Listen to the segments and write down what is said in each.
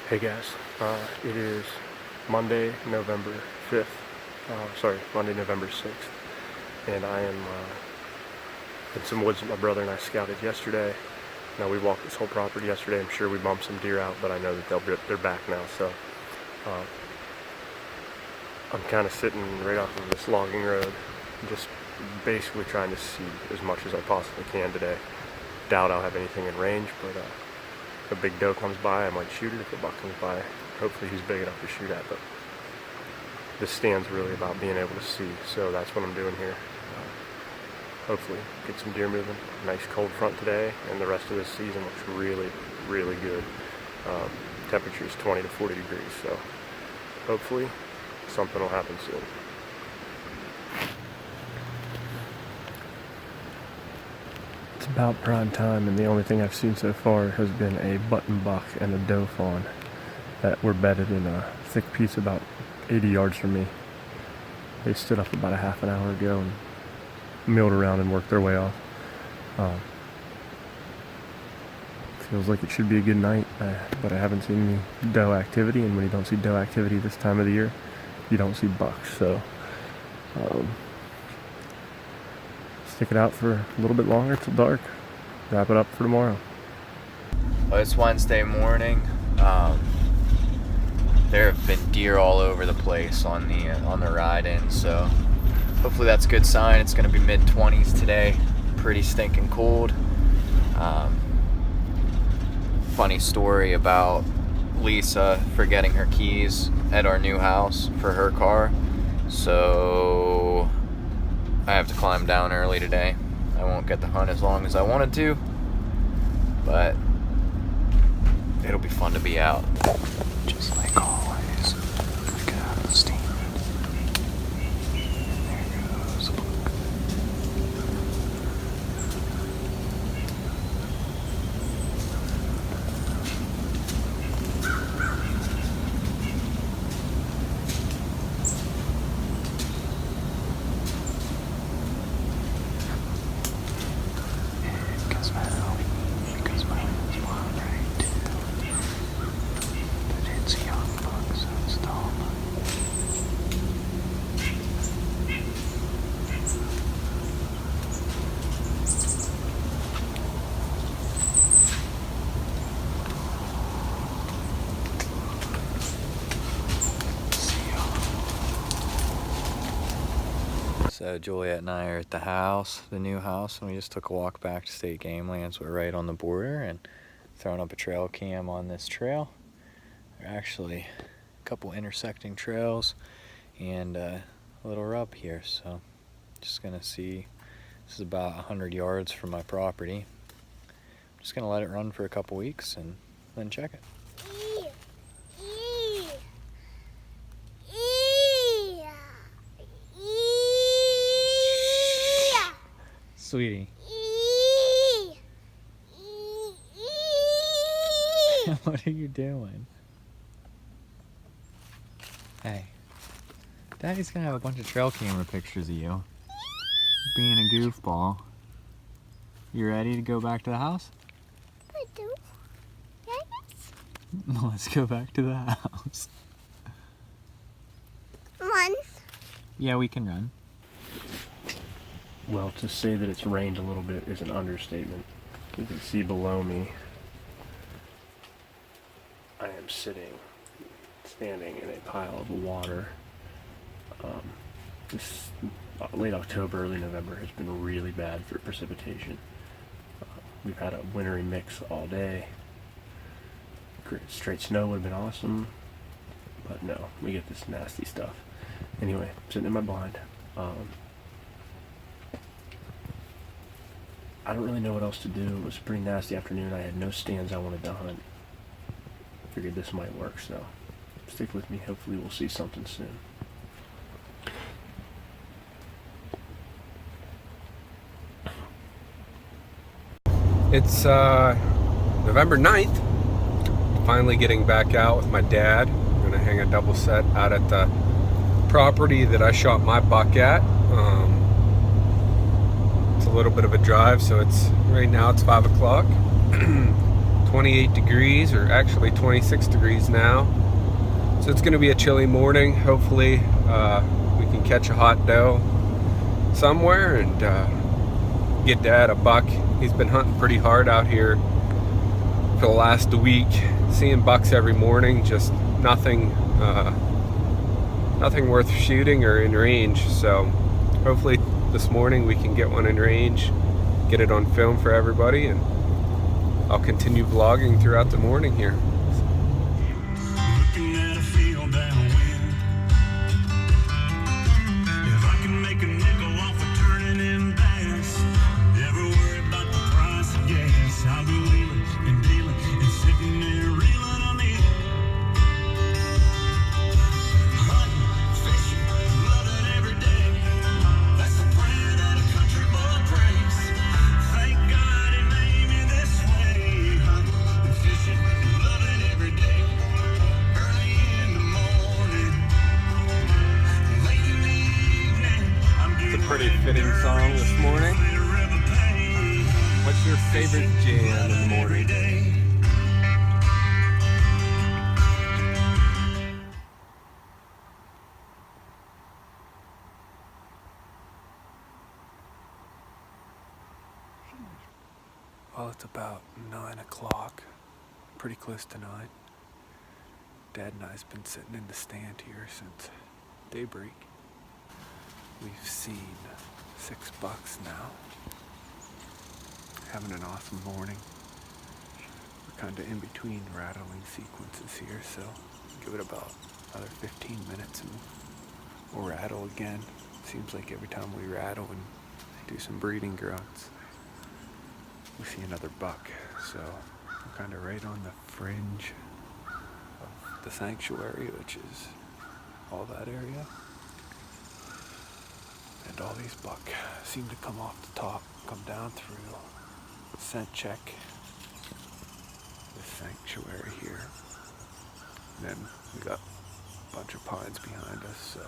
Hey guys, it is Monday, November 5th, Monday, November 6th, and I am in some woods that my brother and I scouted yesterday. Now, we walked this whole property yesterday. I'm sure we bumped some deer out, but I know that they're back now, so I'm kind of sitting right off of this logging road, just basically trying to see as much as I possibly can today. Doubt I'll have anything in range, but if a big doe comes by, I might shoot it. If a buck comes by, hopefully he's big enough to shoot at. But this stand's really about being able to see, so that's what I'm doing here. Hopefully get some deer moving. Nice cold front today, and the rest of this season looks really, really good. Temperature is 20 to 40 degrees, so hopefully something will happen soon. It's about prime time, and the only thing I've seen so far has been a button buck and a doe fawn that were bedded in a thick piece about 80 yards from me. They stood up about a half an hour ago and milled around and worked their way off. Feels like it should be a good night, but I haven't seen any doe activity, and when you don't see doe activity this time of the year, you don't see bucks, so stick it out for a little bit longer till dark. Wrap it up for tomorrow. Well, it's Wednesday morning. There have been deer all over the place on the ride in, so hopefully that's a good sign. It's going to be mid-20s today. Pretty stinking cold. Funny story about Lisa forgetting her keys at our new house for her car. So I have to climb down early today. I won't get to hunt as long as I wanted to, but it'll be fun to be out. Just like always. Look at the steam. There goes. Because my hands wild right too. But it's a young buck, so it's dumb. So Juliet and I are at the house, the new house, and we just took a walk back to State Game Lands. We're right on the border and throwing up a trail cam on this trail. There are actually a couple intersecting trails and a little rub here, so just gonna see. This is about 100 yards from my property. I'm just gonna let it run for a couple weeks and then check it. Sweetie. What are you doing? Hey. Daddy's gonna have a bunch of trail camera pictures of you. Being a goofball. You ready to go back to the house? I do. Yes. Let's go back to the house. Run. Yeah, we can run. Well, to say that it's rained a little bit is an understatement. You can see below me, I am standing in a pile of water. This late October, early November has been really bad for precipitation. We've had a wintry mix all day. Straight snow would have been awesome, but no, we get this nasty stuff. Anyway, sitting in my blind. I don't really know what else to do. It was a pretty nasty afternoon. I had no stands I wanted to hunt. Figured this might work, so stick with me. Hopefully we'll see something soon. It's November 9th. Finally getting back out with my dad. I'm gonna hang a double set out at the property that I shot my buck at. It's a little bit of a drive, so right now it's 5 o'clock. 28 degrees, or actually 26 degrees now. So it's going to be a chilly morning. Hopefully we can catch a hot doe somewhere and get Dad a buck. He's been hunting pretty hard out here for the last week, seeing bucks every morning, just nothing worth shooting or in range. So hopefully this morning we can get one in range, get it on film for everybody, and I'll continue vlogging throughout the morning here. Looking at a field downwind. If I can make a nickel off of turning in bass, never worry about the price of gas. I'll go wheeling and dealing and sitting there reeling them in. Hunting, fishing, loving every day. That's the prayer that a country boy prays. Thank God he made me this way. Hunting, fishing, loving every day. Early in the morning, late in the evening, I'm It's getting a pretty fitting song this morning. What's your favorite jam in the morning? Well, it's about 9 o'clock, pretty close to 9. Dad and I's been sitting in the stand here since daybreak. We've seen 6 bucks now. Having an awesome morning. We're kind of in between rattling sequences here, so give it about another 15 minutes and we'll rattle again. Seems like every time we rattle and do some breeding grunts, we see another buck. So we're kind of right on the fringe of the sanctuary, which is all that area. And all these buck seem to come off the top, come down through, scent check this sanctuary here. And then we got a bunch of pines behind us, so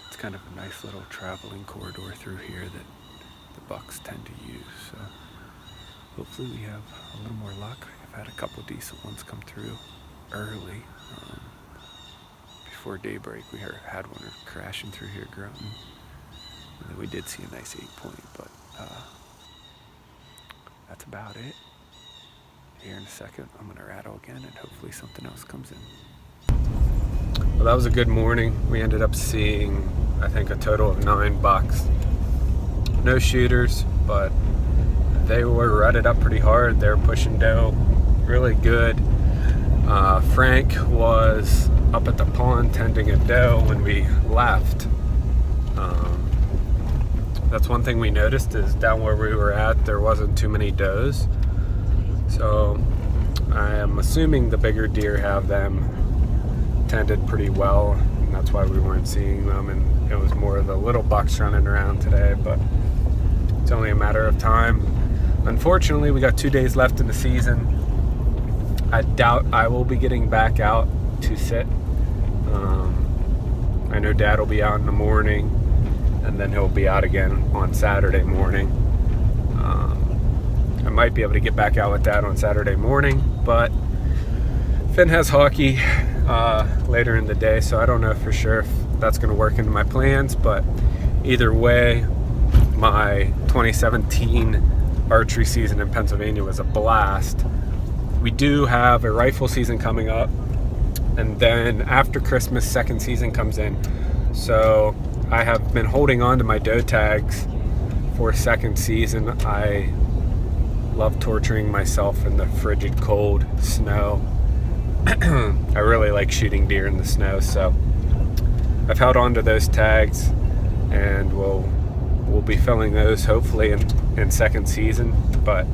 it's kind of a nice little traveling corridor through here that the bucks tend to use. So hopefully we have a little more luck. I've had a couple decent ones come through early. Before daybreak we had one crashing through here grunting, and then we did see a nice 8-point, but that's about it. Here in a second I'm gonna rattle again and hopefully something else comes in. Well, that was a good morning. We ended up seeing, I think, a total of 9 bucks. No shooters, but they were rutted up pretty hard. They were pushing doe really good. Frank was up at the pond tending a doe when we left. That's one thing we noticed, is down where we were at there wasn't too many does. So I am assuming the bigger deer have them tended pretty well, and that's why we weren't seeing them, and it was more of the little bucks running around today, but it's only a matter of time. Unfortunately, we got 2 days left in the season. I doubt I will be getting back out to sit. I know Dad will be out in the morning, and then he'll be out again on Saturday morning. I might be able to get back out with Dad on Saturday morning, but Finn has hockey later in the day, so I don't know for sure if that's going to work into my plans, but either way, my 2017 archery season in Pennsylvania was a blast. We do have a rifle season coming up, and then after Christmas, second season comes in. So I have been holding on to my doe tags for second season. I love torturing myself in the frigid cold snow. I really like shooting deer in the snow, so I've held on to those tags, and we'll be filling those hopefully in second season, but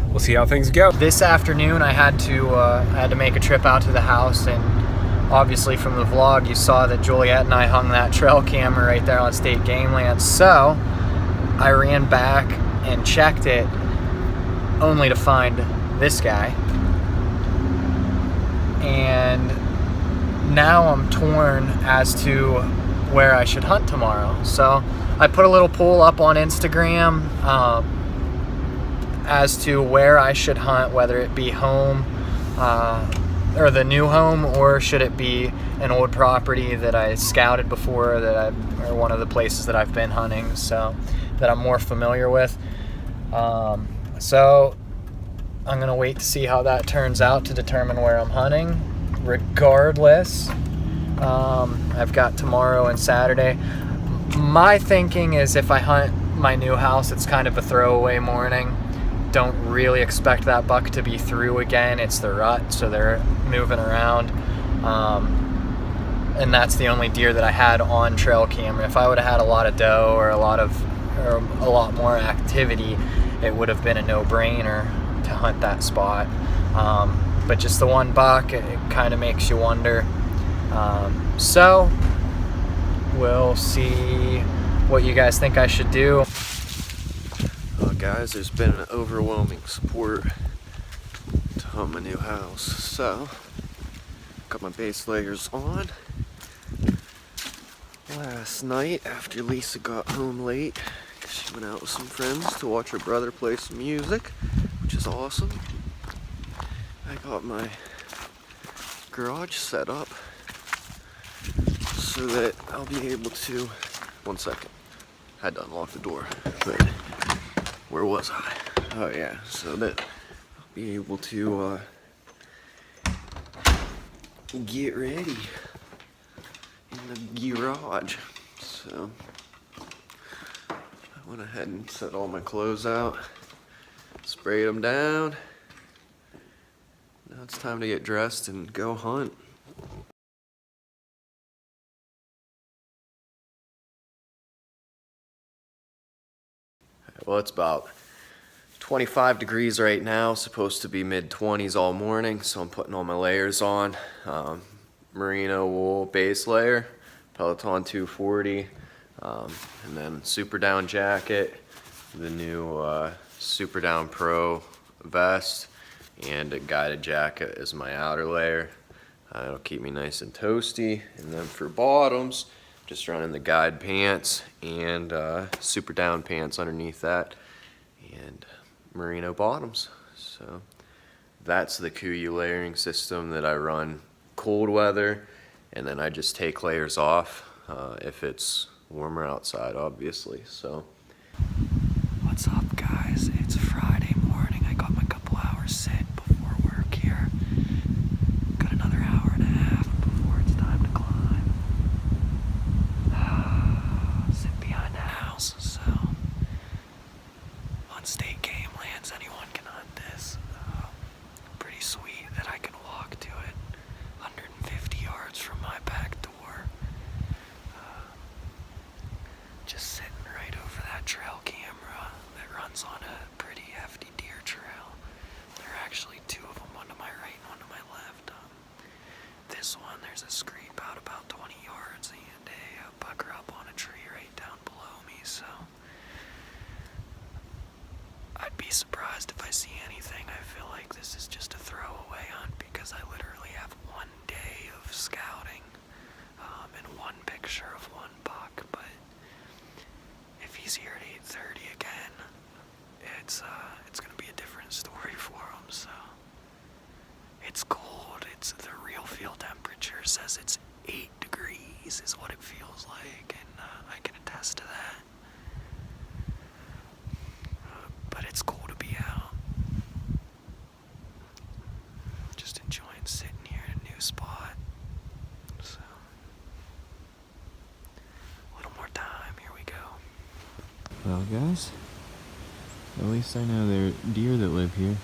we'll see how things go. This afternoon I had to make a trip out to the house, and obviously from the vlog you saw that Juliet and I hung that trail camera right there on state game land, so I ran back and checked it only to find this guy, and now I'm torn as to where I should hunt tomorrow. So I put a little poll up on Instagram as to where I should hunt, whether it be home or the new home, or should it be an old property that I scouted before, or one of the places that I've been hunting, so that I'm more familiar with. So I'm gonna wait to see how that turns out to determine where I'm hunting. Regardless, I've got tomorrow and Saturday. My thinking is if I hunt my new house, it's kind of a throwaway morning. Don't really expect that buck to be through again. It's the rut, so they're moving around. And that's the only deer that I had on trail camera. If I would have had a lot of doe or a lot more activity, it would have been a no-brainer to hunt that spot. But just the one buck, it kind of makes you wonder. So we'll see what you guys think I should do. Guys, there's been an overwhelming support to hunt my new house, so got my base layers on. Last night, after Lisa got home late, she went out with some friends to watch her brother play some music, which is awesome. I got my garage set up so that I'll be able to, one second, had to unlock the door, but where was I? Oh yeah, so that I'll be able to get ready in the garage. So I went ahead and set all my clothes out, sprayed them down. Now it's time to get dressed and go hunt. Well, it's about 25 degrees right now, supposed to be mid-20s all morning, so I'm putting all my layers on. Merino wool base layer, Peloton 240, and then Super Down jacket, the new Super Down Pro vest, and a guided jacket as my outer layer. It'll keep me nice and toasty. And then for bottoms, just running the guide pants and Super Down pants underneath that, and merino bottoms. So that's the Kuiu layering system that I run cold weather, and then I just take layers off if it's warmer outside, obviously. So What's up, guys? It's Friday morning. I got my couple hours sit before work here. Got another hour and a half before it's time to climb. Sit behind the house, so on state game lands, anyone can hunt this. Pretty sweet that I can walk to it 150 yards from my back door. Just sitting right over that trail camera that runs on a pretty hefty deer trail. There are actually two of them, one to my right and one to my left. This one, there's a screep out about 20 yards and a bucker up on a tree right down below me, so I'd be surprised if I see anything. I feel like this is just a throwaway hunt because I literally have one day of scouting and one picture of one buck, but if he's here at 8:30 again, it's gonna be a different story for him. So it's cold. It's the real field temperature says it's 8 degrees is what it feels like, and I can attest to that. But it's cool to be out. Just enjoying sitting here in a new spot. So a little more time. Here we go. well, guys, at least I know there are deer that live here.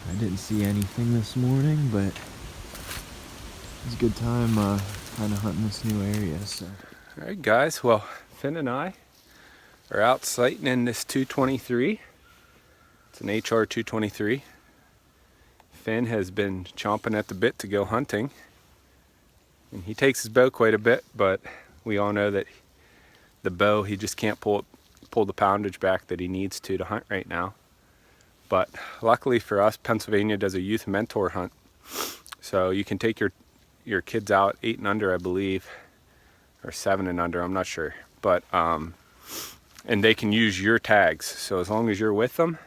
I didn't see anything this morning, but it's a good time kind of hunting this new area. So All right, guys. Well, Finn and I are out sighting in this 223. It's an HR 223. Finn has been chomping at the bit to go hunting, and he takes his bow quite a bit, but we all know that the bow, he just can't pull the poundage back that he needs to hunt right now. But luckily for us, Pennsylvania does a youth mentor hunt, so you can take your kids out 8 and under, I believe, or 7 and under, I'm not sure, but and they can use your tags. So as long as you're with them,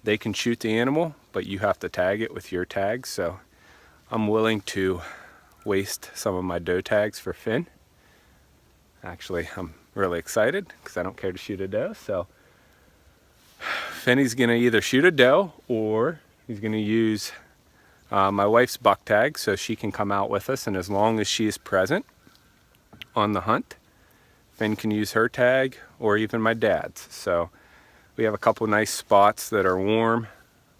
they can shoot the animal, but you have to tag it with your tags. So I'm willing to waste some of my doe tags for Finn. Actually, I'm really excited because I don't care to shoot a doe. So Finney's gonna either shoot a doe or he's gonna use my wife's buck tag so she can come out with us, and as long as she is present on the hunt, Finn can use her tag or even my dad's. So we have a couple nice spots that are warm.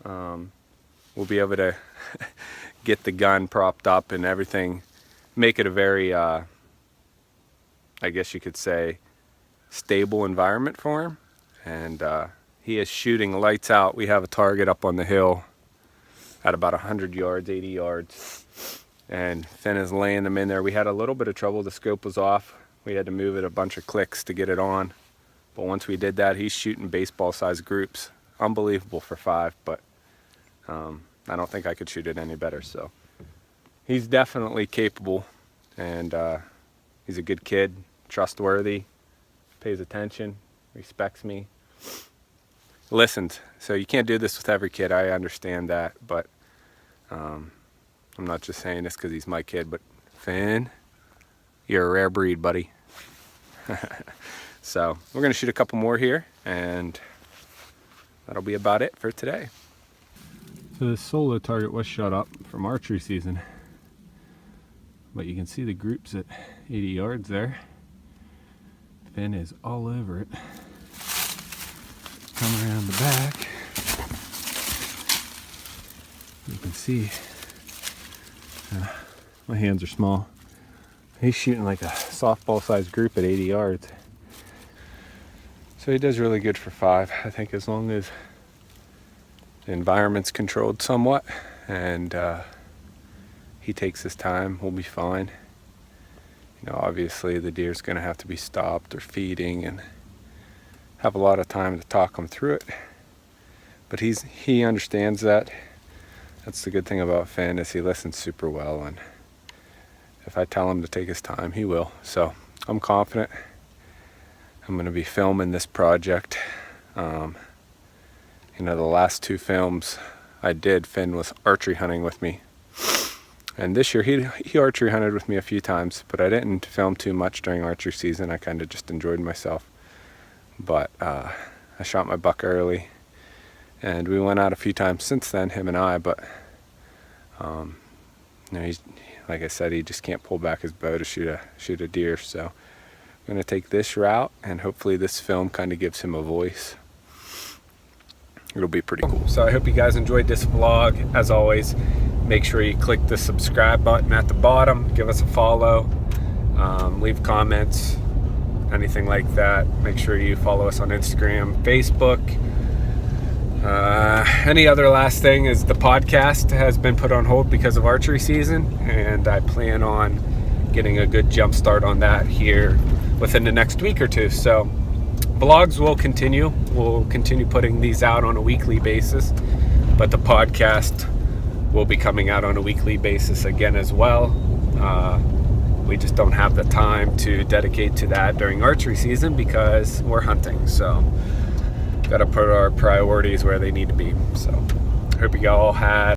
We'll be able to get the gun propped up and everything, make it a very, I guess you could say, stable environment for him. And he is shooting lights out. We have a target up on the hill at about 100 yards, 80 yards. And Finn is laying them in there. We had a little bit of trouble. The scope was off. We had to move it a bunch of clicks to get it on. But once we did that, he's shooting baseball-sized groups. Unbelievable for 5, but I don't think I could shoot it any better. So he's definitely capable, and he's a good kid, trustworthy, pays attention, respects me, listens. So you can't do this with every kid. I understand that, but I'm not just saying this because he's my kid, but Finn, you're a rare breed, buddy. So we're going to shoot a couple more here, and that'll be about it for today. So this solo target was shot up from archery season, but you can see the groups at 80 yards there. Finn is all over it. Come around the back. You can see my hands are small. He's shooting like a softball sized group at 80 yards. So he does really good for 5. I think as long as the environment's controlled somewhat and he takes his time, we'll be fine. You know, obviously the deer's gonna have to be stopped or feeding and have a lot of time to talk him through it. But he understands that. That's the good thing about Finn, is he listens super well, and if I tell him to take his time, he will. So I'm confident. I'm gonna be filming this project. You know, the last 2 films I did, Finn was archery hunting with me. And this year he archery hunted with me a few times, but I didn't film too much during archery season. I kind of just enjoyed myself. But I shot my buck early, and we went out a few times since then, him and I, but you know, he's, like I said, he just can't pull back his bow to shoot a deer. So I'm gonna take this route, and hopefully this film kind of gives him a voice. It'll be pretty cool. So I hope you guys enjoyed this vlog. As always, make sure you click the subscribe button at the bottom, give us a follow, leave comments, anything like that. Make sure you follow us on Instagram, Facebook. Any other last thing is the podcast has been put on hold because of archery season, and I plan on getting a good jump start on that here within the next week or 2. So vlogs will continue. We'll continue putting these out on a weekly basis, but the podcast will be coming out on a weekly basis again as well. We just don't have the time to dedicate to that during archery season because we're hunting. So got to put our priorities where they need to be. So hope you all had